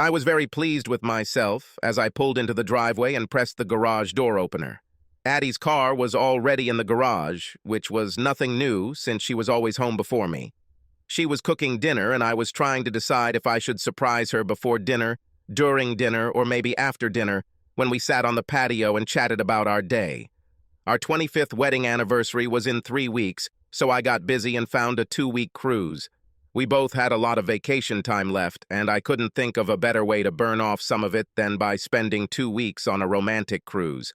I was very pleased with myself as I pulled into the driveway and pressed the garage door opener. Addie's car was already in the garage, which was nothing new since she was always home before me. She was cooking dinner, and I was trying to decide if I should surprise her before dinner, during dinner, or maybe after dinner, when we sat on the patio and chatted about our day. Our 25th wedding anniversary was in 3 weeks, so I got busy and found a 2-week cruise. We both had a lot of vacation time left, and I couldn't think of a better way to burn off some of it than by spending 2 weeks on a romantic cruise.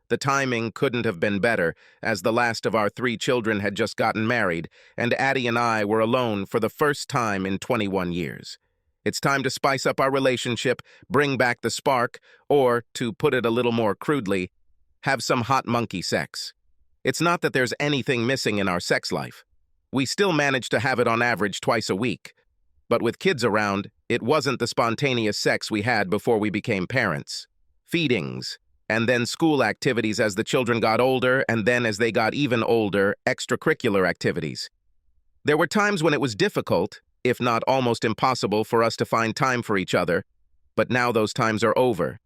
The timing couldn't have been better, as the last of our 3 children had just gotten married, and Addie and I were alone for the first time in 21 years. It's time to spice up our relationship, bring back the spark, or, to put it a little more crudely, have some hot monkey sex. It's not that there's anything missing in our sex life. We still manage to have it on average twice a week. But with kids around, it wasn't the spontaneous sex we had before we became parents. Feedings, and then school activities as the children got older, and then as they got even older, extracurricular activities. There were times when it was difficult, if not almost impossible, for us to find time for each other, but now those times are over.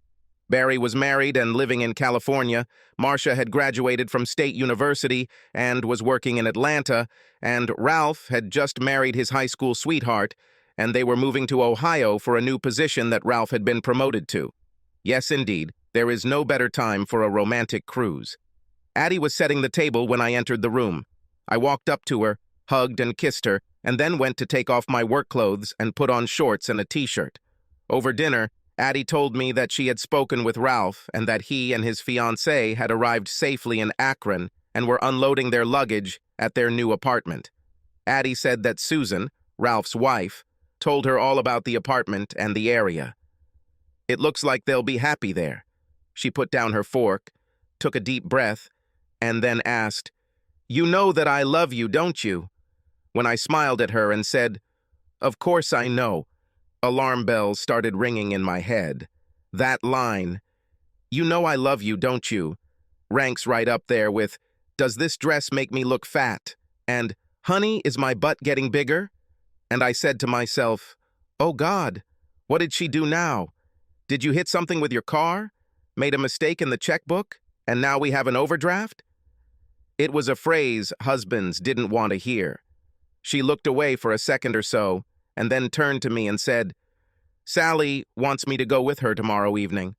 Barry was married and living in California, Marcia had graduated from State University and was working in Atlanta, and Ralph had just married his high school sweetheart, and they were moving to Ohio for a new position that Ralph had been promoted to. Yes, indeed, there is no better time for a romantic cruise. Addie was setting the table when I entered the room. I walked up to her, hugged and kissed her, and then went to take off my work clothes and put on shorts and a t-shirt. Over dinner, Addie told me that she had spoken with Ralph and that he and his fiancée had arrived safely in Akron and were unloading their luggage at their new apartment. Addie said that Susan, Ralph's wife, told her all about the apartment and the area. It looks like they'll be happy there. She put down her fork, took a deep breath, and then asked, "You know that I love you, don't you?" When I smiled at her and said, "Of course I know," alarm bells started ringing in my head. That line, "You know I love you, don't you?" ranks right up there with, "Does this dress make me look fat?" and "Honey, is my butt getting bigger?" And I said to myself, "Oh God, what did she do now? Did you hit something with your car? Made a mistake in the checkbook? And now we have an overdraft?" It was a phrase husbands didn't want to hear. She looked away for a second or so, and then turned to me and said, "Sally wants me to go with her tomorrow evening.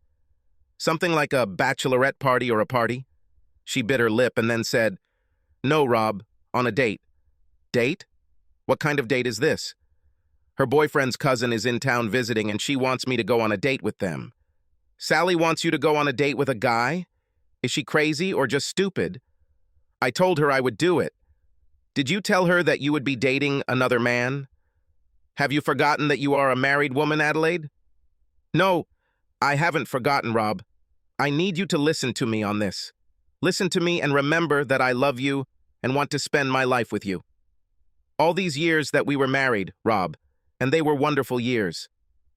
Something like a bachelorette party or a party." She bit her lip and then said, "No, Rob, on a date." "Date? What kind of date is this?" "Her boyfriend's cousin is in town visiting and she wants me to go on a date with them." "Sally wants you to go on a date with a guy? Is she crazy or just stupid?" I told her I would do it. "Did you tell her that you would be dating another man? Have you forgotten that you are a married woman, Adelaide?" "No, I haven't forgotten, Rob. I need you to listen to me on this. Listen to me and remember that I love you and want to spend my life with you. All these years that we were married, Rob, and they were wonderful years.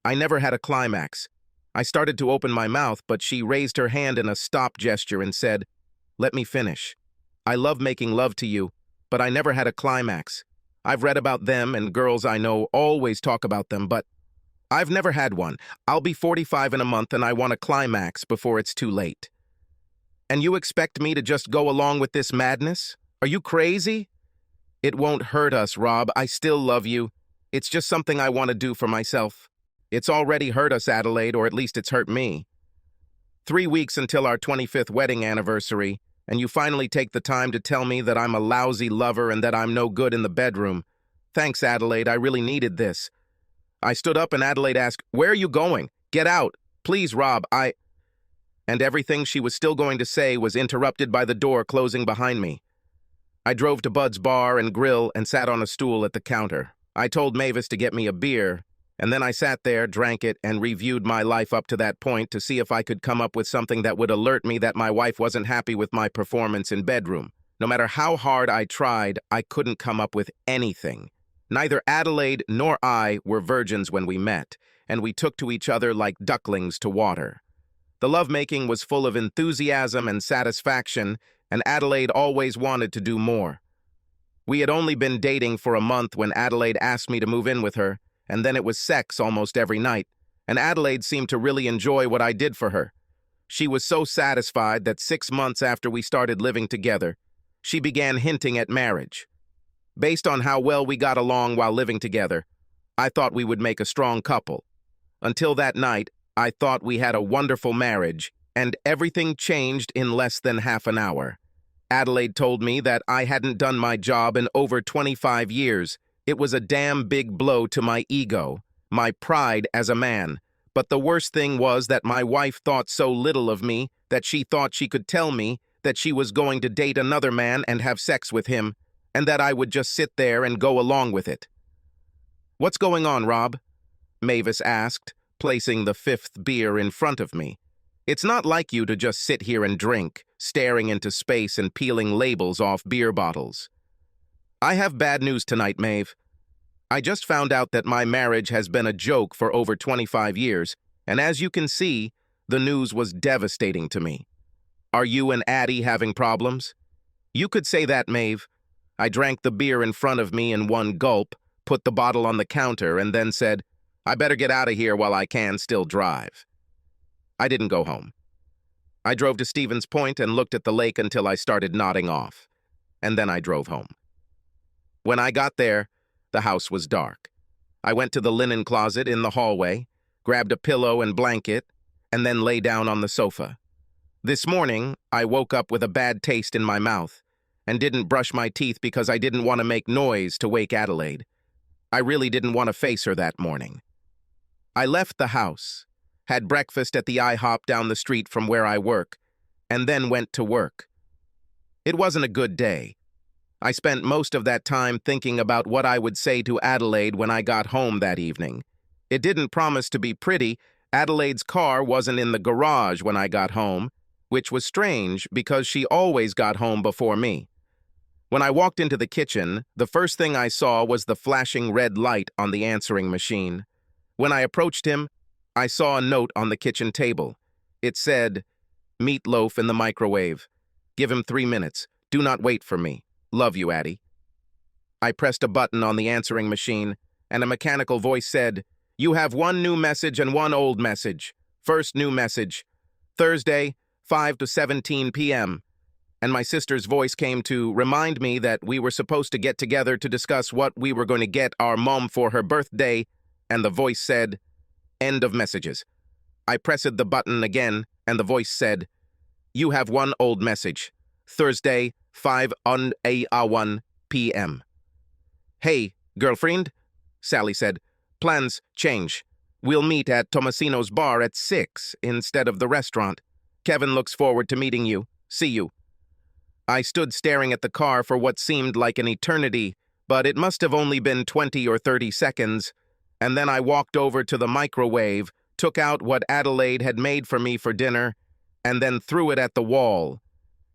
I never had a climax. I started to open my mouth, but she raised her hand in a stop gesture and said, 'Let me finish. I love making love to you, but I never had a climax. I've read about them, and girls I know always talk about them, but I've never had one. I'll be 45 in a month, and I want a climax before it's too late. And you expect me to just go along with this madness? Are you crazy?' It won't hurt us, Rob. I still love you. It's just something I want to do for myself. It's already hurt us, Adelaide, or at least it's hurt me. 3 weeks until our 25th wedding anniversary, and you finally take the time to tell me that I'm a lousy lover and that I'm no good in the bedroom. Thanks, Adelaide. I really needed this." I stood up and Adelaide asked, "Where are you going? Get out. Please, Rob, And everything she was still going to say was interrupted by the door closing behind me. I drove to Bud's Bar and Grill and sat on a stool at the counter. I told Mavis to get me a beer, and then I sat there, drank it, and reviewed my life up to that point to see if I could come up with something that would alert me that my wife wasn't happy with my performance in bedroom. No matter how hard I tried, I couldn't come up with anything. Neither Adelaide nor I were virgins when we met, and we took to each other like ducklings to water. The lovemaking was full of enthusiasm and satisfaction, and Adelaide always wanted to do more. We had only been dating for a month when Adelaide asked me to move in with her, and then it was sex almost every night, and Adelaide seemed to really enjoy what I did for her. She was so satisfied that 6 months after we started living together, she began hinting at marriage. Based on how well we got along while living together, I thought we would make a strong couple. Until that night, I thought we had a wonderful marriage, and everything changed in less than half an hour. Adelaide told me that I hadn't done my job in over 25 years. It was a damn big blow to my ego, my pride as a man. But the worst thing was that my wife thought so little of me that she thought she could tell me that she was going to date another man and have sex with him, and that I would just sit there and go along with it. "What's going on, Rob?" Mavis asked, placing the 5th beer in front of me. "It's not like you to just sit here and drink, staring into space and peeling labels off beer bottles." "I have bad news tonight, Maeve. I just found out that my marriage has been a joke for over 25 years, and as you can see, the news was devastating to me." "Are you and Addie having problems?" "You could say that, Maeve." I drank the beer in front of me in one gulp, put the bottle on the counter, and then said, "I better get out of here while I can still drive." I didn't go home. I drove to Stevens Point and looked at the lake until I started nodding off, and then I drove home. When I got there, the house was dark. I went to the linen closet in the hallway, grabbed a pillow and blanket, and then lay down on the sofa. This morning, I woke up with a bad taste in my mouth and didn't brush my teeth because I didn't want to make noise to wake Adelaide. I really didn't want to face her that morning. I left the house, had breakfast at the IHOP down the street from where I work, and then went to work. It wasn't a good day. I spent most of that time thinking about what I would say to Adelaide when I got home that evening. It didn't promise to be pretty. Adelaide's car wasn't in the garage when I got home, which was strange because she always got home before me. When I walked into the kitchen, the first thing I saw was the flashing red light on the answering machine. When I approached him, I saw a note on the kitchen table. It said, "Meatloaf in the microwave. Give him 3 minutes. Do not wait for me. Love you, Addie." I pressed a button on the answering machine, and a mechanical voice said, "You have 1 new message and 1 old message. First new message, Thursday, 5 to 17 p.m. And my sister's voice came to remind me that we were supposed to get together to discuss what we were going to get our mom for her birthday, and the voice said, "End of messages." I pressed the button again, and the voice said, "You have 1 old message, Thursday, 5 on a.1 p.m. "Hey, girlfriend," Sally said, "plans change. We'll meet at Tomasino's bar at 6 instead of the restaurant. Kevin looks forward to meeting you. See you." I stood staring at the car for what seemed like an eternity, but it must have only been 20 or 30 seconds, and then I walked over to the microwave, took out what Adelaide had made for me for dinner, and then threw it at the wall.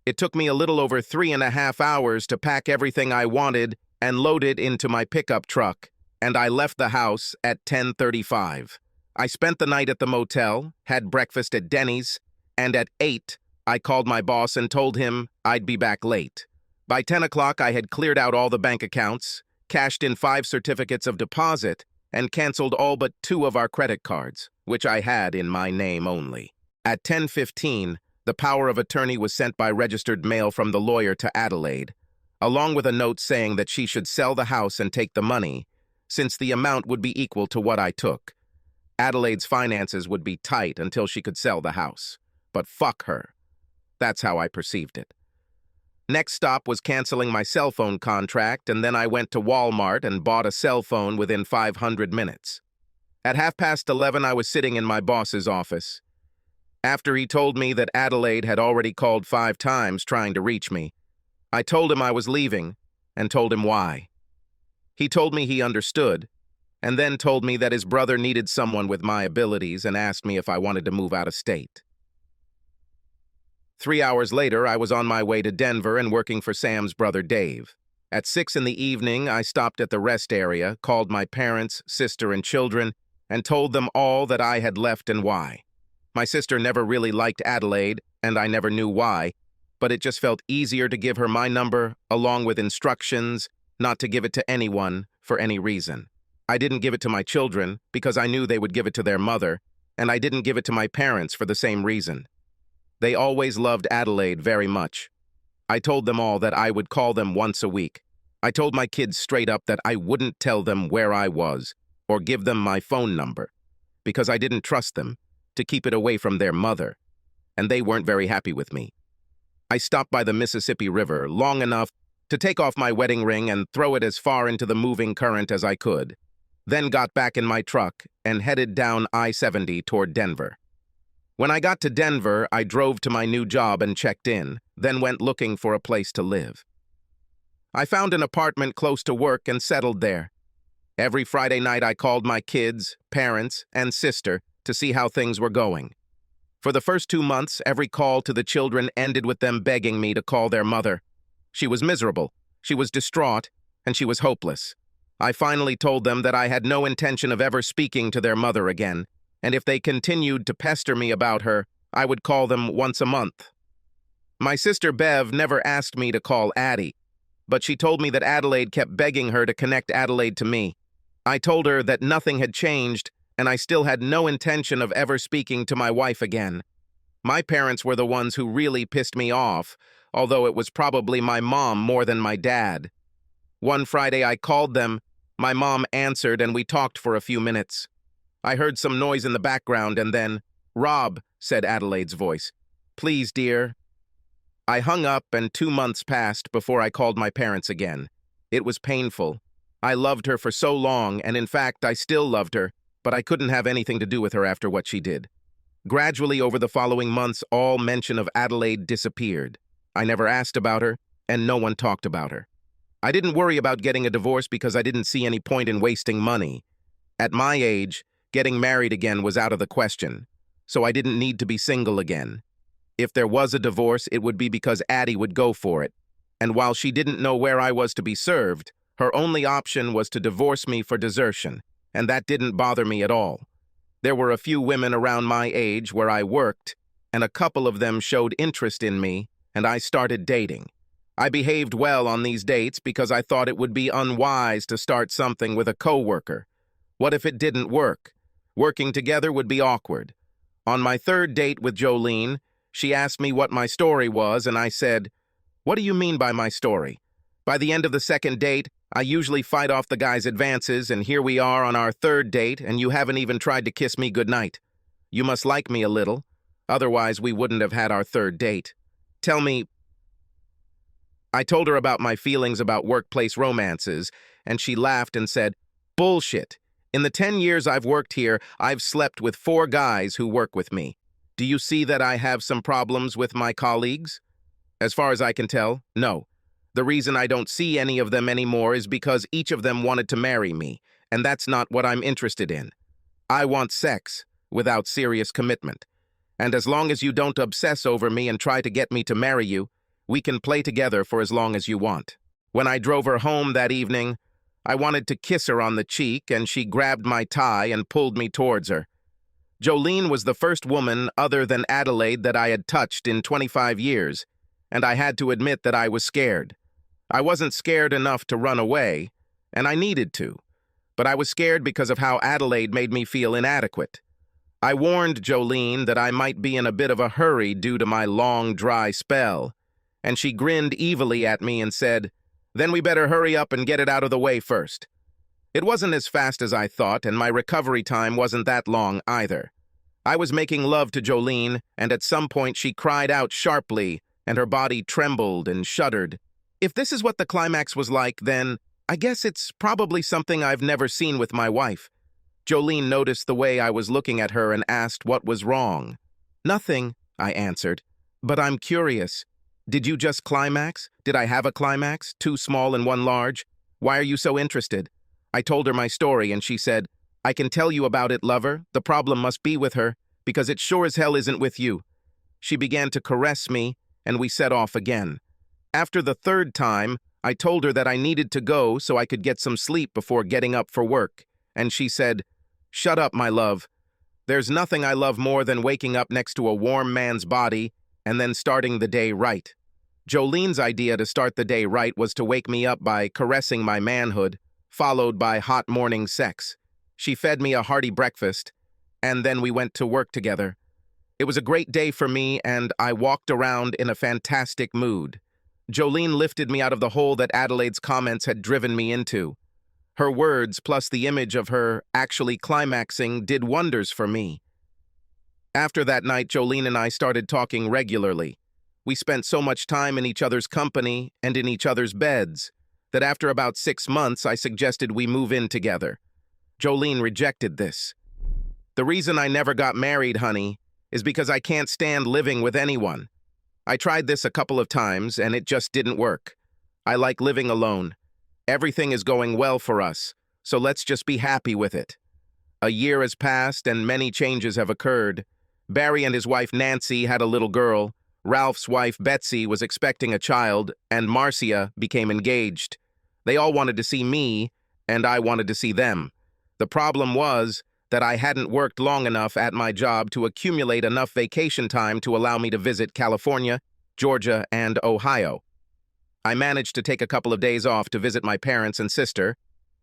It took me a little over 3.5 hours to pack everything I wanted and load it into my pickup truck, and I left the house at 10:35. I spent the night at the motel, had breakfast at Denny's, and at 8, I called my boss and told him I'd be back late. By 10 o'clock, I had cleared out all the bank accounts, cashed in 5 certificates of deposit, and canceled all but 2 of our credit cards, which I had in my name only. At 10:15, the power of attorney was sent by registered mail from the lawyer to Adelaide, along with a note saying that she should sell the house and take the money, since the amount would be equal to what I took. Adelaide's finances would be tight until she could sell the house. But fuck her. That's how I perceived it. Next stop was canceling my cell phone contract, and then I went to Walmart and bought a cell phone within 500 minutes. At 11:30, I was sitting in my boss's office. After he told me that Adelaide had already called 5 times trying to reach me, I told him I was leaving and told him why. He told me he understood, and then told me that his brother needed someone with my abilities and asked me if I wanted to move out of state. 3 hours later, I was on my way to Denver and working for Sam's brother Dave. At 6 in the evening, I stopped at the rest area, called my parents, sister, and children, and told them all that I had left and why. My sister never really liked Adelaide, and I never knew why, but it just felt easier to give her my number, along with instructions, not to give it to anyone for any reason. I didn't give it to my children because I knew they would give it to their mother, and I didn't give it to my parents for the same reason. They always loved Adelaide very much. I told them all that I would call them once a week. I told my kids straight up that I wouldn't tell them where I was or give them my phone number because I didn't trust them to keep it away from their mother, and they weren't very happy with me. I stopped by the Mississippi River long enough to take off my wedding ring and throw it as far into the moving current as I could, then got back in my truck and headed down I-70 toward Denver. When I got to Denver, I drove to my new job and checked in, then went looking for a place to live. I found an apartment close to work and settled there. Every Friday night I called my kids, parents, and sister to see how things were going. For the first 2 months, every call to the children ended with them begging me to call their mother. She was miserable, she was distraught, and she was hopeless. I finally told them that I had no intention of ever speaking to their mother again, and if they continued to pester me about her, I would call them once a month. My sister Bev never asked me to call Addie, but she told me that Adelaide kept begging her to connect Adelaide to me. I told her that nothing had changed, and I still had no intention of ever speaking to my wife again. My parents were the ones who really pissed me off, although it was probably my mom more than my dad. One Friday I called them, my mom answered, and we talked for a few minutes. I heard some noise in the background, and then, "Rob," said Adelaide's voice. "Please, dear." I hung up, and 2 months passed before I called my parents again. It was painful. I loved her for so long, and in fact, I still loved her, but I couldn't have anything to do with her after what she did. Gradually, over the following months, all mention of Adelaide disappeared. I never asked about her, and no one talked about her. I didn't worry about getting a divorce because I didn't see any point in wasting money. At my age, getting married again was out of the question, so I didn't need to be single again. If there was a divorce, it would be because Addie would go for it, and while she didn't know where I was to be served, her only option was to divorce me for desertion, and that didn't bother me at all. There were a few women around my age where I worked, and a couple of them showed interest in me, and I started dating. I behaved well on these dates because I thought it would be unwise to start something with a coworker. What if it didn't work? Working together would be awkward. On my third date with Jolene, she asked me what my story was, and I said, "What do you mean by my story?" By the end of the second date, I usually fight off the guy's advances, and here we are on our third date, and you haven't even tried to kiss me goodnight. You must like me a little. Otherwise, we wouldn't have had our third date. Tell me... I told her about my feelings about workplace romances, and she laughed and said, "Bullshit. In the 10 years I've worked here, I've slept with 4 guys who work with me. Do you see that I have some problems with my colleagues?" As far as I can tell, no. The reason I don't see any of them anymore is because each of them wanted to marry me, and that's not what I'm interested in. I want sex, without serious commitment. And as long as you don't obsess over me and try to get me to marry you, we can play together for as long as you want. When I drove her home that evening, I wanted to kiss her on the cheek, and she grabbed my tie and pulled me towards her. Jolene was the first woman other than Adelaide that I had touched in 25 years, and I had to admit that I was scared. I wasn't scared enough to run away, and I needed to, but I was scared because of how Adelaide made me feel inadequate. I warned Jolene that I might be in a bit of a hurry due to my long, dry spell, and she grinned evilly at me and said, "Then we better hurry up and get it out of the way first." It wasn't as fast as I thought, and my recovery time wasn't that long either. I was making love to Jolene, and at some point she cried out sharply, and her body trembled and shuddered. If this is what the climax was like, then I guess it's probably something I've never seen with my wife. Jolene noticed the way I was looking at her and asked what was wrong. "Nothing," I answered, "but I'm curious. Did you just climax? Did I have a climax? 2 small and 1 large? Why are you so interested?" I told her my story, and she said, "I can tell you about it, lover. The problem must be with her, because it sure as hell isn't with you." She began to caress me, and we set off again. After the 3rd time, I told her that I needed to go so I could get some sleep before getting up for work, and she said, "Shut up, my love. There's nothing I love more than waking up next to a warm man's body and then starting the day right." Jolene's idea to start the day right was to wake me up by caressing my manhood, followed by hot morning sex. She fed me a hearty breakfast, and then we went to work together. It was a great day for me, and I walked around in a fantastic mood. Jolene lifted me out of the hole that Adelaide's comments had driven me into. Her words, plus the image of her actually climaxing, did wonders for me. After that night, Jolene and I started talking regularly. We spent so much time in each other's company and in each other's beds that after about 6 months, I suggested we move in together. Jolene rejected this. The reason I never got married, honey, is because I can't stand living with anyone. I tried this a couple of times, and it just didn't work. I like living alone. Everything is going well for us, so let's just be happy with it. A year has passed, and many changes have occurred. Barry and his wife Nancy had a little girl, Ralph's wife Betsy was expecting a child, and Marcia became engaged. They all wanted to see me, and I wanted to see them. The problem was that I hadn't worked long enough at my job to accumulate enough vacation time to allow me to visit California, Georgia, and Ohio. I managed to take a couple of days off to visit my parents and sister,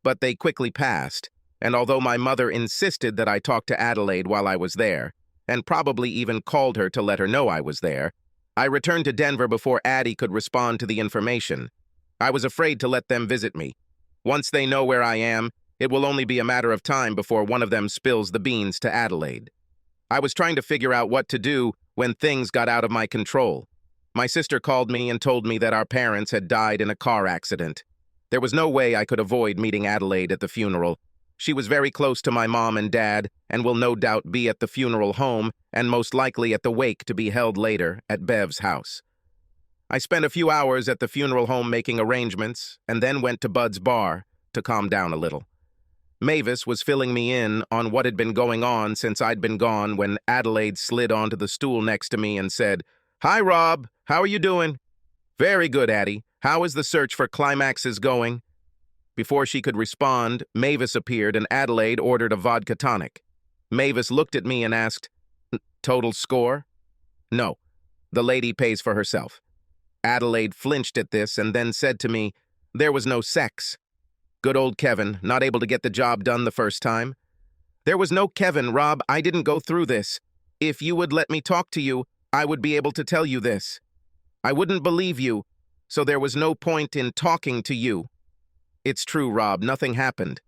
but they quickly passed, and although my mother insisted that I talk to Adelaide while I was there, and probably even called her to let her know I was there, I returned to Denver before Addie could respond to the information. I was afraid to let them visit me. Once they know where I am, it will only be a matter of time before one of them spills the beans to Adelaide. I was trying to figure out what to do when things got out of my control. My sister called me and told me that our parents had died in a car accident. There was no way I could avoid meeting Adelaide at the funeral. She was very close to my mom and dad and will no doubt be at the funeral home and most likely at the wake to be held later at Bev's house. I spent a few hours at the funeral home making arrangements and then went to Bud's bar to calm down a little. Mavis was filling me in on what had been going on since I'd been gone when Adelaide slid onto the stool next to me and said, "Hi, Rob. How are you doing?" "Very good, Addie. How is the search for climaxes going?" Before she could respond, Mavis appeared and Adelaide ordered a vodka tonic. Mavis looked at me and asked, "Total score?" "No. The lady pays for herself." Adelaide flinched at this and then said to me, "There was no sex." Good old Kevin, not able to get the job done the first time. "There was no Kevin, Rob. I didn't go through this. If you would let me talk to you, I would be able to tell you this. I wouldn't believe you, so there was no point in talking to you." "It's true, Rob. Nothing happened."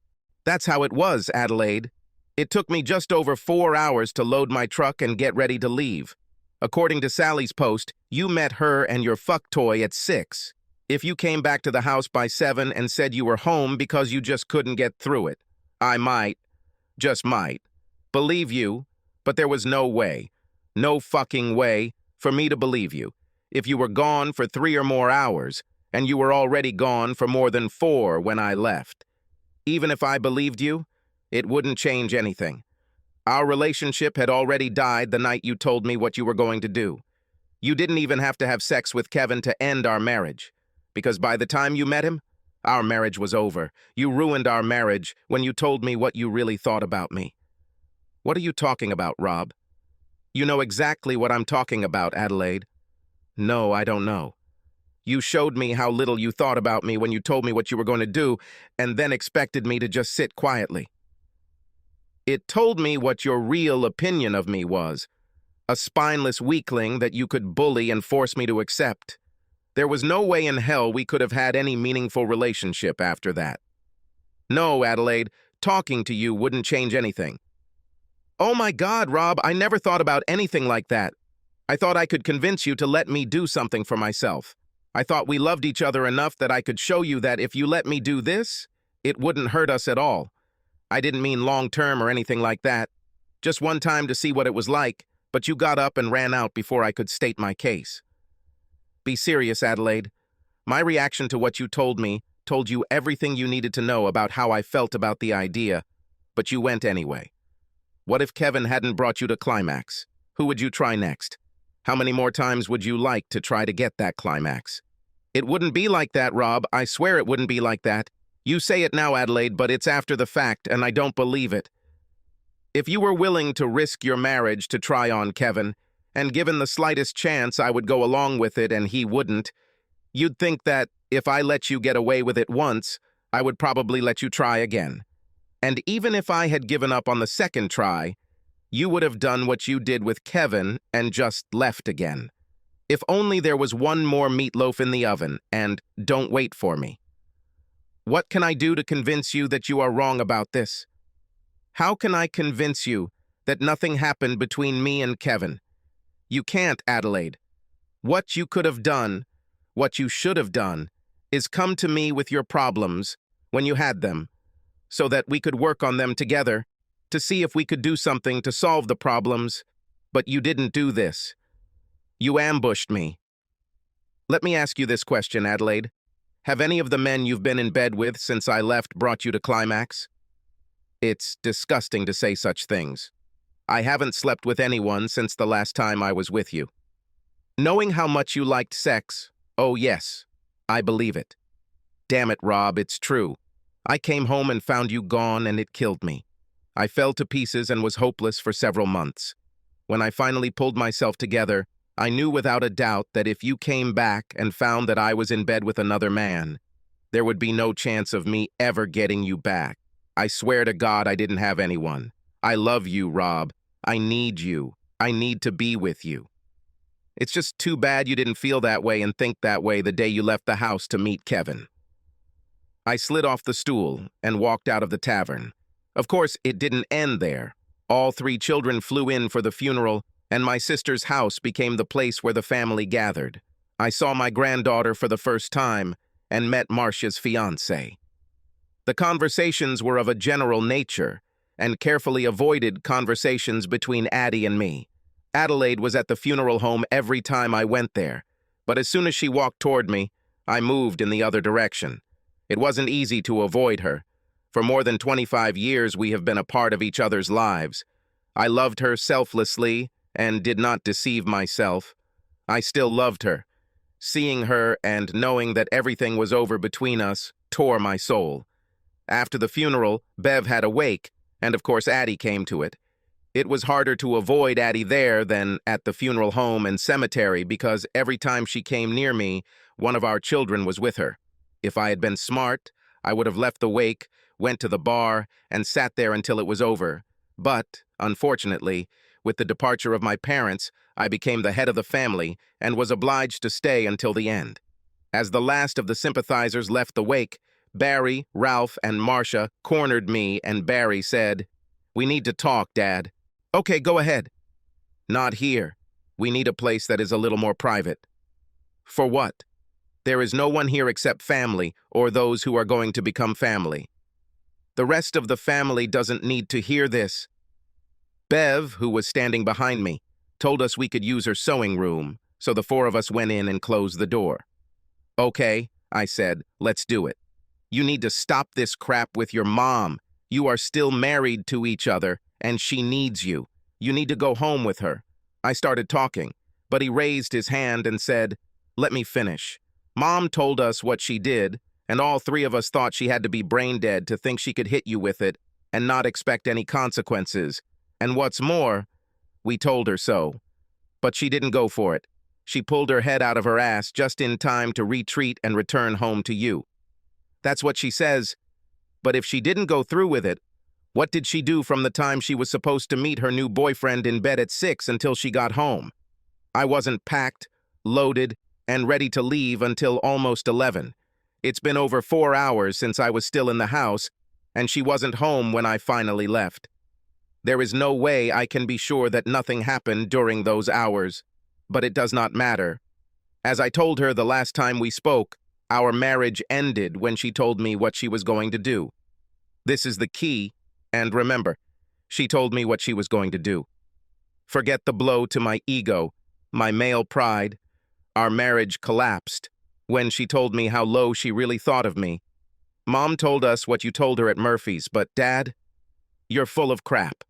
"That's how it was, Adelaide. It took me just over 4 hours to load my truck and get ready to leave. According to Sally's post, you met her and your fuck toy at 6. If you came back to the house by 7 and said you were home because you just couldn't get through it, I might, just might, believe you, but there was no way, no fucking way, for me to believe you. If you were gone for 3 or more hours, and you were already gone for more than 4 when I left. Even if I believed you, it wouldn't change anything. Our relationship had already died the night you told me what you were going to do. You didn't even have to have sex with Kevin to end our marriage, because by the time you met him, our marriage was over. You ruined our marriage when you told me what you really thought about me." "What are you talking about, Rob?" "You know exactly what I'm talking about, Adelaide." "No, I don't know. You showed me how little you thought about me when you told me what you were going to do, and then expected me to just sit quietly. It told me what your real opinion of me was, a spineless weakling that you could bully and force me to accept. There was no way in hell we could have had any meaningful relationship after that. No, Adelaide, talking to you wouldn't change anything." "Oh my God, Rob, I never thought about anything like that. I thought I could convince you to let me do something for myself. I thought we loved each other enough that I could show you that if you let me do this, it wouldn't hurt us at all. I didn't mean long-term or anything like that. Just one time to see what it was like, but you got up and ran out before I could state my case." "Be serious, Adelaide. My reaction to what you told me told you everything you needed to know about how I felt about the idea, but you went anyway. What if Kevin hadn't brought you to climax? Who would you try next? How many more times would you like to try to get that climax?" "It wouldn't be like that, Rob. I swear it wouldn't be like that. You say it now, Adelaide, but it's after the fact, and I don't believe it. If you were willing to risk your marriage to try on Kevin, and given the slightest chance I would go along with it and he wouldn't, you'd think that if I let you get away with it once, I would probably let you try again. And even if I had given up on the second try, you would have done what you did with Kevin and just left again. If only there was one more meatloaf in the oven, and don't wait for me. What can I do to convince you that you are wrong about this? How can I convince you that nothing happened between me and Kevin? You can't, Adelaide. What you could have done, what you should have done, is come to me with your problems when you had them, so that we could work on them together to see if we could do something to solve the problems, but you didn't do this. You ambushed me. Let me ask you this question, Adelaide. Have any of the men you've been in bed with since I left brought you to climax? It's disgusting to say such things. I haven't slept with anyone since the last time I was with you. Knowing how much you liked sex, oh yes, I believe it. Damn it, Rob, it's true. I came home and found you gone, and it killed me. I fell to pieces and was hopeless for several months. When I finally pulled myself together, I knew without a doubt that if you came back and found that I was in bed with another man, there would be no chance of me ever getting you back. I swear to God I didn't have anyone. I love you, Rob. I need you. I need to be with you. It's just too bad you didn't feel that way and think that way the day you left the house to meet Kevin. I slid off the stool and walked out of the tavern. Of course, it didn't end there. All 3 children flew in for the funeral, and my sister's house became the place where the family gathered. I saw my granddaughter for the first time and met Marcia's fiancé. The conversations were of a general nature, and carefully avoided conversations between Addie and me. Adelaide was at the funeral home every time I went there, but as soon as she walked toward me, I moved in the other direction. It wasn't easy to avoid her. For more than 25 years, we have been a part of each other's lives. I loved her selflessly and did not deceive myself. I still loved her. Seeing her and knowing that everything was over between us tore my soul. After the funeral, Bev had a wake, and of course Addie came to it. It was harder to avoid Addie there than at the funeral home and cemetery because every time she came near me, one of our children was with her. If I had been smart, I would have left the wake, went to the bar, and sat there until it was over. But, unfortunately, with the departure of my parents, I became the head of the family and was obliged to stay until the end. As the last of the sympathizers left the wake, Barry, Ralph, and Marcia cornered me, and Barry said, "We need to talk, Dad." "Okay, go ahead." "Not here. We need a place that is a little more private." "For what?" "There is no one here except family, or those who are going to become family. The rest of the family doesn't need to hear this." Bev, who was standing behind me, told us we could use her sewing room, so the 4 of us went in and closed the door. "Okay," I said, "let's do it. You need to stop this crap with your mom. You are still married to each other, and she needs you. You need to go home with her." I started talking, but he raised his hand and said, "Let me finish. Mom told us what she did, and all 3 of us thought she had to be brain dead to think she could hit you with it and not expect any consequences. And what's more, we told her so. But she didn't go for it. She pulled her head out of her ass just in time to retreat and return home to you. That's what she says. But if she didn't go through with it, what did she do from the time she was supposed to meet her new boyfriend in bed at 6 until she got home? I wasn't packed, loaded, and ready to leave until almost 11. It's been over 4 hours since I was still in the house, and she wasn't home when I finally left. There is no way I can be sure that nothing happened during those hours, but it does not matter. As I told her the last time we spoke, our marriage ended when she told me what she was going to do. This is the key, and remember, she told me what she was going to do. Forget the blow to my ego, my male pride. Our marriage collapsed when she told me how low she really thought of me. Mom told us what you told her at Murphy's, but Dad, you're full of crap.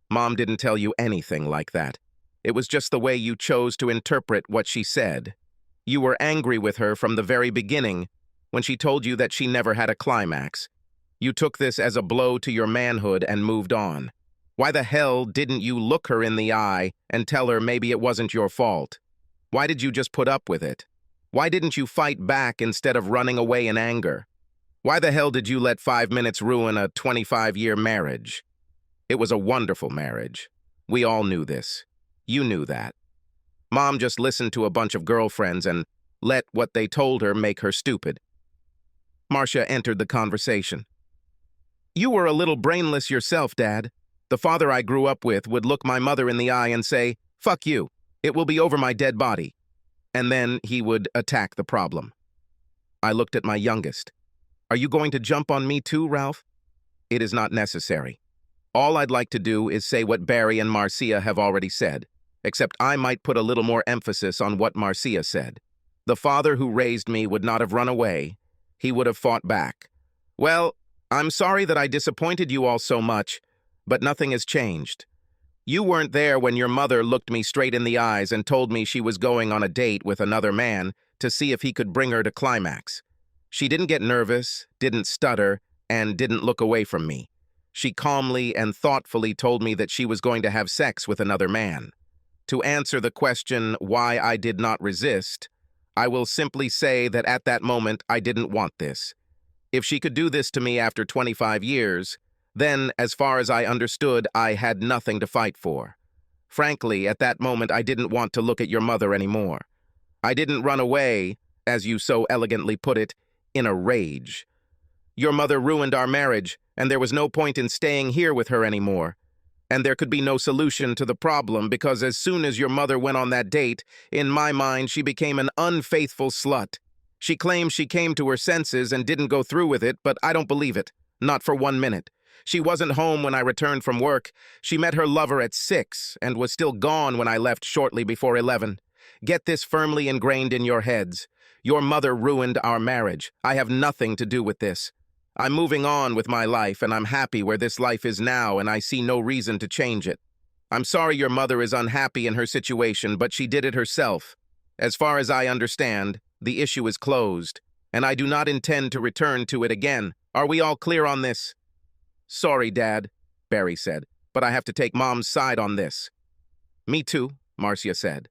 Mom didn't tell you anything like that. It was just the way you chose to interpret what she said. You were angry with her from the very beginning when she told you that she never had a climax. You took this as a blow to your manhood and moved on. Why the hell didn't you look her in the eye and tell her maybe it wasn't your fault? Why did you just put up with it? Why didn't you fight back instead of running away in anger? Why the hell did you let 5 minutes ruin a 25-year marriage? It was a wonderful marriage. We all knew this. You knew that. Mom just listened to a bunch of girlfriends and let what they told her make her stupid. Marcia entered the conversation. You were a little brainless yourself, Dad. The father I grew up with would look my mother in the eye and say, "Fuck you. It will be over my dead body." And then he would attack the problem. I looked at my youngest. Are you going to jump on me too, Ralph? It is not necessary. All I'd like to do is say what Barry and Marcia have already said, except I might put a little more emphasis on what Marcia said. The father who raised me would not have run away. He would have fought back. Well, I'm sorry that I disappointed you all so much, but nothing has changed. You weren't there when your mother looked me straight in the eyes and told me she was going on a date with another man to see if he could bring her to climax. She didn't get nervous, didn't stutter, and didn't look away from me. She calmly and thoughtfully told me that she was going to have sex with another man. To answer the question why I did not resist, I will simply say that at that moment I didn't want this. If she could do this to me after 25 years, then, as far as I understood, I had nothing to fight for. Frankly, at that moment I didn't want to look at your mother anymore. I didn't run away, as you so elegantly put it, in a rage. Your mother ruined our marriage, and there was no point in staying here with her anymore. And there could be no solution to the problem because as soon as your mother went on that date, in my mind she became an unfaithful slut. She claims she came to her senses and didn't go through with it, but I don't believe it. Not for 1 minute. She wasn't home when I returned from work. She met her lover at 6 and was still gone when I left shortly before 11. Get this firmly ingrained in your heads. Your mother ruined our marriage. I have nothing to do with this. I'm moving on with my life, and I'm happy where this life is now, and I see no reason to change it. I'm sorry your mother is unhappy in her situation, but she did it herself. As far as I understand, the issue is closed, and I do not intend to return to it again. Are we all clear on this? Sorry, Dad, Barry said, but I have to take Mom's side on this. Me too, Marcia said.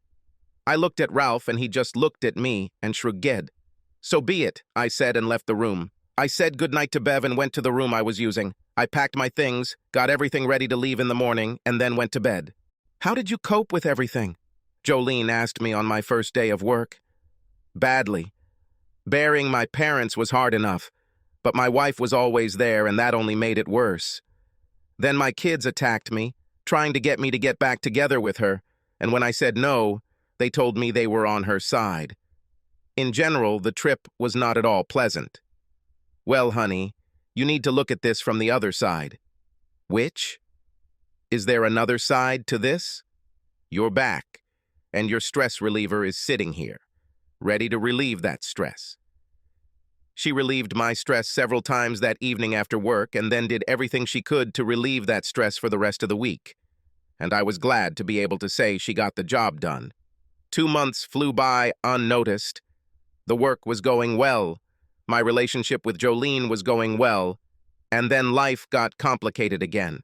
I looked at Ralph, and he just looked at me and shrugged. So be it, I said, and left the room. I said goodnight to Bev and went to the room I was using. I packed my things, got everything ready to leave in the morning, and then went to bed. How did you cope with everything? Jolene asked me on my first day of work. Badly. Burying my parents was hard enough, but my wife was always there, and that only made it worse. Then my kids attacked me, trying to get back together with her, and when I said no, they told me they were on her side. In general, the trip was not at all pleasant. Well, honey, you need to look at this from the other side. Which? Is there another side to this? You're back, and your stress reliever is sitting here, ready to relieve that stress. She relieved my stress several times that evening after work and then did everything she could to relieve that stress for the rest of the week. And I was glad to be able to say she got the job done. 2 months flew by unnoticed. The work was going well. My relationship with Jolene was going well. And then life got complicated again.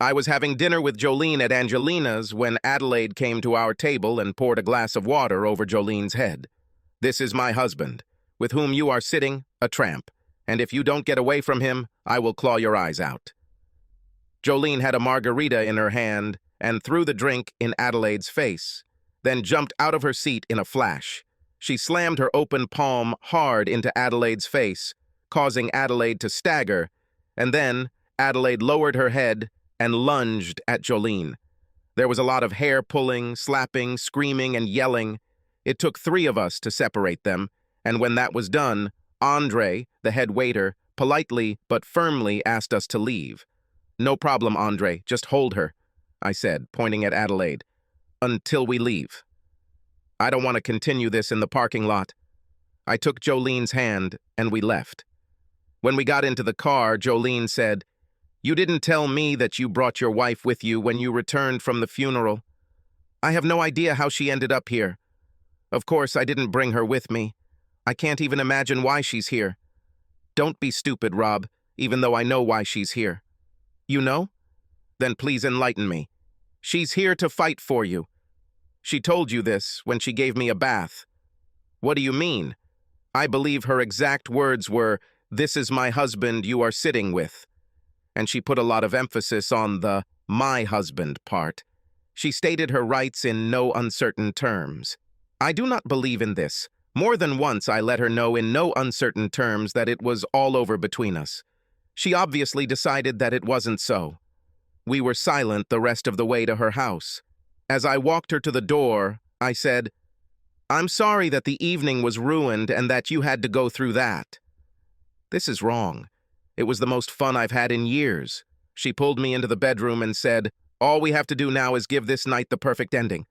I was having dinner with Jolene at Angelina's when Adelaide came to our table and poured a glass of water over Jolene's head. This is my husband, with whom you are sitting, a tramp, and if you don't get away from him, I will claw your eyes out. Jolene had a margarita in her hand and threw the drink in Adelaide's face, then jumped out of her seat in a flash. She slammed her open palm hard into Adelaide's face, causing Adelaide to stagger, and then Adelaide lowered her head and lunged at Jolene. There was a lot of hair pulling, slapping, screaming, and yelling. It took 3 of us to separate them, and when that was done, Andre, the head waiter, politely but firmly asked us to leave. No problem, Andre, just hold her, I said, pointing at Adelaide, until we leave. I don't want to continue this in the parking lot. I took Jolene's hand, and we left. When we got into the car, Jolene said, "You didn't tell me that you brought your wife with you when you returned from the funeral. I have no idea how she ended up here. Of course, I didn't bring her with me. I can't even imagine why she's here. Don't be stupid, Rob, even though I know why she's here. You know? Then please enlighten me. She's here to fight for you. She told you this when she gave me a bath. What do you mean? I believe her exact words were, "This is my husband you are sitting with." And she put a lot of emphasis on the "my husband" part. She stated her rights in no uncertain terms. I do not believe in this. More than once I let her know in no uncertain terms that it was all over between us. She obviously decided that it wasn't so. We were silent the rest of the way to her house. As I walked her to the door, I said, "I'm sorry that the evening was ruined and that you had to go through that." "This is wrong. It was the most fun I've had in years." She pulled me into the bedroom and said, "All we have to do now is give this night the perfect ending."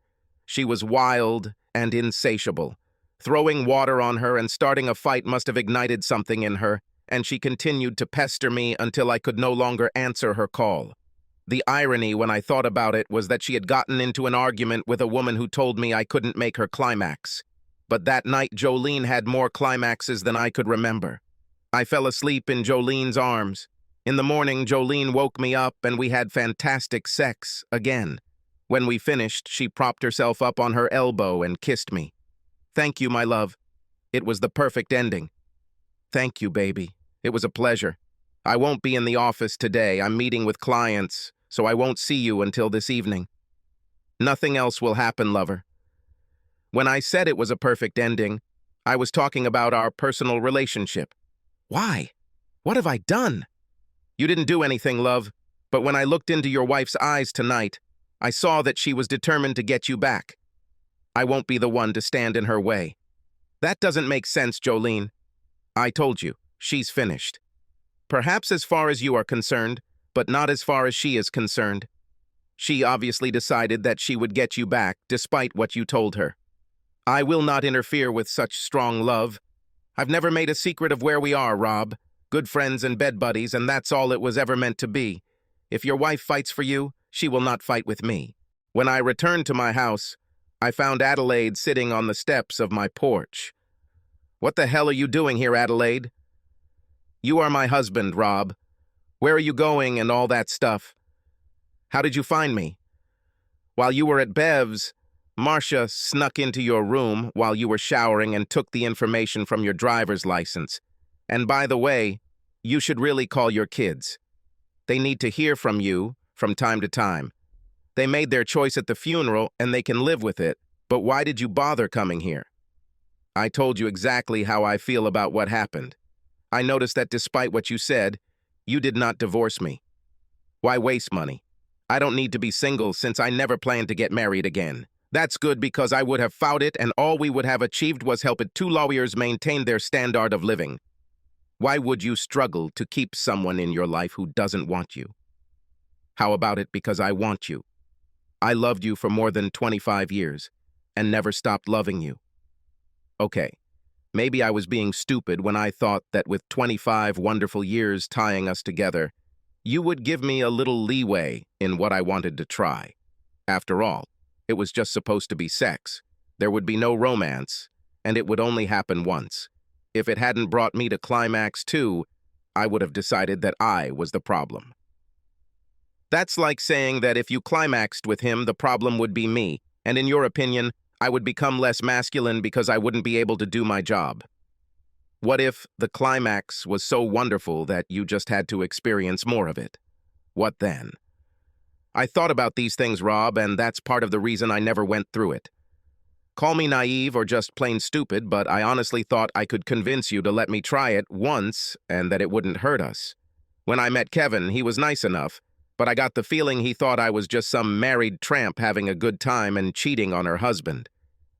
She was wild and insatiable. Throwing water on her and starting a fight must have ignited something in her, and she continued to pester me until I could no longer answer her call. The irony when I thought about it was that she had gotten into an argument with a woman who told me I couldn't make her climax. But that night Jolene had more climaxes than I could remember. I fell asleep in Jolene's arms. In the morning, Jolene woke me up and we had fantastic sex again. When we finished, she propped herself up on her elbow and kissed me. "Thank you, my love. It was the perfect ending." "Thank you, baby. It was a pleasure. I won't be in the office today. I'm meeting with clients, so I won't see you until this evening." "Nothing else will happen, lover." When I said it was a perfect ending, I was talking about our personal relationship. "Why? What have I done?" "You didn't do anything, love, but when I looked into your wife's eyes tonight, I saw that she was determined to get you back. I won't be the one to stand in her way." "That doesn't make sense, Jolene." "I told you, she's finished. Perhaps as far as you are concerned, but not as far as she is concerned. She obviously decided that she would get you back, despite what you told her. I will not interfere with such strong love. I've never made a secret of where we are, Rob. Good friends and bed buddies, and that's all it was ever meant to be. If your wife fights for you, she will not fight with me." When I returned to my house, I found Adelaide sitting on the steps of my porch. "What the hell are you doing here, Adelaide?" "You are my husband, Rob. Where are you going and all that stuff? How did you find me?" "While you were at Bev's, Marcia snuck into your room while you were showering and took the information from your driver's license. And by the way, you should really call your kids. They need to hear from you from time to time. They made their choice at the funeral and they can live with it, but why did you bother coming here?" "I told you exactly how I feel about what happened. I noticed that despite what you said, you did not divorce me. Why waste money? I don't need to be single since I never plan to get married again. That's good because I would have fought it and all we would have achieved was helping two lawyers maintain their standard of living. Why would you struggle to keep someone in your life who doesn't want you? How about it because I want you? I loved you for more than 25 years and never stopped loving you. Okay, maybe I was being stupid when I thought that with 25 wonderful years tying us together, you would give me a little leeway in what I wanted to try. After all, it was just supposed to be sex. There would be no romance, and it would only happen once. If it hadn't brought me to climax 2, I would have decided that I was the problem. That's like saying that if you climaxed with him, the problem would be me, and in your opinion, I would become less masculine because I wouldn't be able to do my job. What if the climax was so wonderful that you just had to experience more of it? What then? I thought about these things, Rob, and that's part of the reason I never went through it. Call me naive or just plain stupid, but I honestly thought I could convince you to let me try it once and that it wouldn't hurt us. When I met Kevin, he was nice enough, but I got the feeling he thought I was just some married tramp having a good time and cheating on her husband.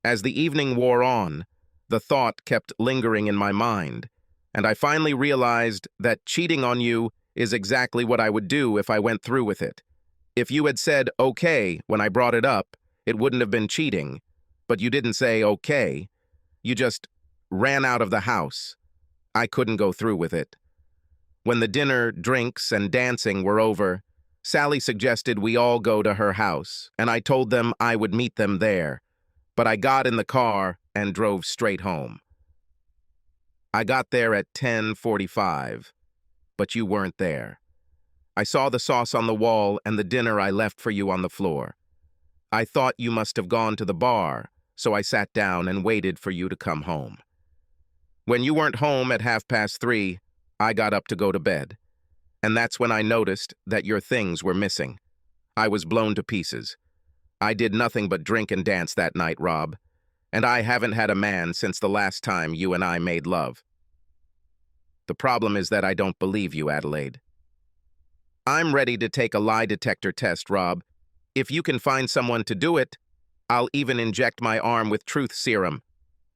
As the evening wore on, the thought kept lingering in my mind, and I finally realized that cheating on you is exactly what I would do if I went through with it. If you had said okay when I brought it up, it wouldn't have been cheating, but you didn't say okay. You just ran out of the house. I couldn't go through with it. When the dinner, drinks, and dancing were over, Sally suggested we all go to her house, and I told them I would meet them there, but I got in the car and drove straight home. I got there at 10:45, but you weren't there. I saw the sauce on the wall and the dinner I left for you on the floor. I thought you must have gone to the bar, so I sat down and waited for you to come home. When you weren't home at 3:30, I got up to go to bed, and that's when I noticed that your things were missing. I was blown to pieces. I did nothing but drink and dance that night, Rob, and I haven't had a man since the last time you and I made love. The problem is that I don't believe you, Adelaide. I'm ready to take a lie detector test, Rob. If you can find someone to do it, I'll even inject my arm with truth serum.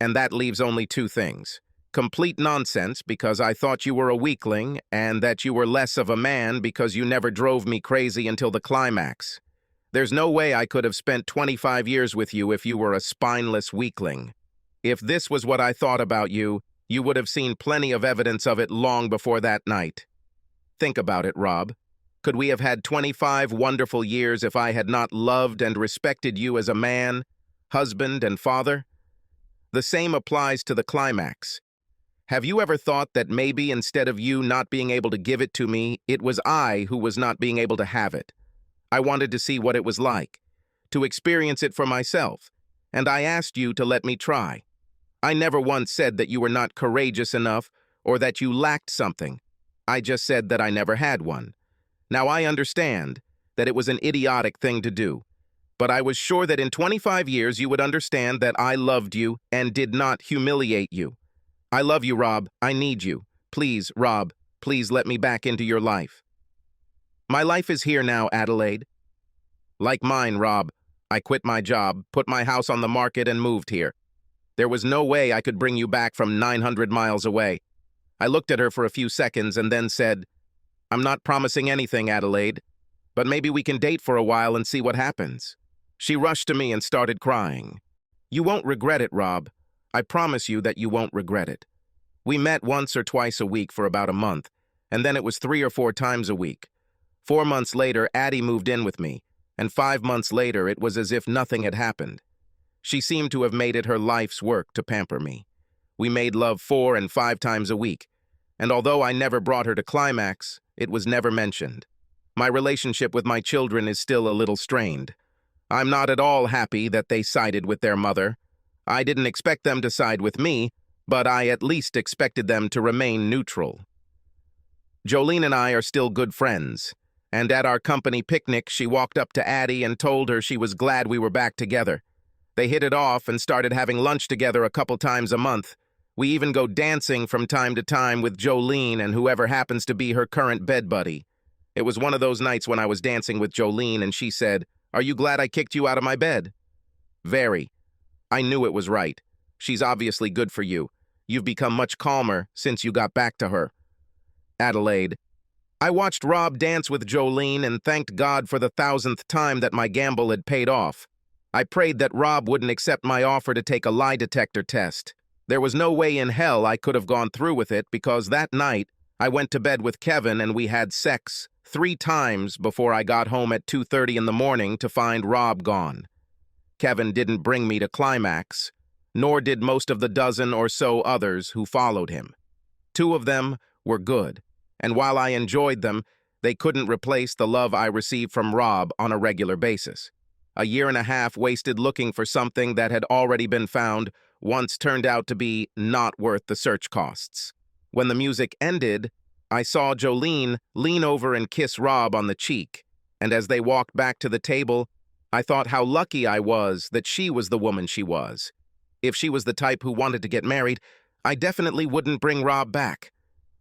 And that leaves only two things. Complete nonsense because I thought you were a weakling, and that you were less of a man because you never drove me crazy until the climax. There's no way I could have spent 25 years with you if you were a spineless weakling. If this was what I thought about you, you would have seen plenty of evidence of it long before that night. Think about it, Rob. Could we have had 25 wonderful years if I had not loved and respected you as a man, husband, and father? The same applies to the climax. Have you ever thought that maybe instead of you not being able to give it to me, it was I who was not being able to have it? I wanted to see what it was like, to experience it for myself, and I asked you to let me try. I never once said that you were not courageous enough or that you lacked something. I just said that I never had one. Now I understand that it was an idiotic thing to do, but I was sure that in 25 years you would understand that I loved you and did not humiliate you. I love you, Rob. I need you. Please, Rob, please let me back into your life. My life is here now, Adelaide. Like mine, Rob. I quit my job, put my house on the market, and moved here. There was no way I could bring you back from 900 miles away. I looked at her for a few seconds and then said, I'm not promising anything, Adelaide, but maybe we can date for a while and see what happens. She rushed to me and started crying. You won't regret it, Rob. I promise you that you won't regret it. We met once or twice a week for about a month, and then it was 3 or 4 times a week. 4 months later, Addie moved in with me, and 5 months later, it was as if nothing had happened. She seemed to have made it her life's work to pamper me. We made love 4 and 5 times a week, and although I never brought her to climax, it was never mentioned. My relationship with my children is still a little strained. I'm not at all happy that they sided with their mother. I didn't expect them to side with me, but I at least expected them to remain neutral. Jolene and I are still good friends, and at our company picnic, she walked up to Addie and told her she was glad we were back together. They hit it off and started having lunch together a couple times a month. We even go dancing from time to time with Jolene and whoever happens to be her current bed buddy. It was one of those nights when I was dancing with Jolene and she said, "Are you glad I kicked you out of my bed?" Very. I knew it was right. She's obviously good for you. You've become much calmer since you got back to her. Adelaide. I watched Rob dance with Jolene and thanked God for the 1,000th time that my gamble had paid off. I prayed that Rob wouldn't accept my offer to take a lie detector test. There was no way in hell I could have gone through with it because that night I went to bed with Kevin and we had sex 3 times before I got home at 2:30 in the morning to find Rob gone. Kevin didn't bring me to climax, nor did most of the dozen or so others who followed him. 2 of them were good, and while I enjoyed them, they couldn't replace the love I received from Rob on a regular basis. A year and a half wasted looking for something that had already been found once turned out to be not worth the search costs. When the music ended, I saw Jolene lean over and kiss Rob on the cheek, and as they walked back to the table, I thought how lucky I was that she was the woman she was. If she was the type who wanted to get married, I definitely wouldn't bring Rob back.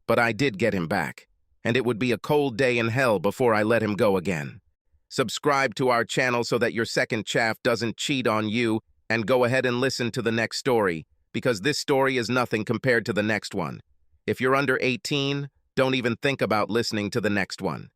But I did get him back, and it would be a cold day in hell before I let him go again. Subscribe to our channel so that your second chaff doesn't cheat on you, and go ahead and listen to the next story, because this story is nothing compared to the next one. If you're under 18, don't even think about listening to the next one.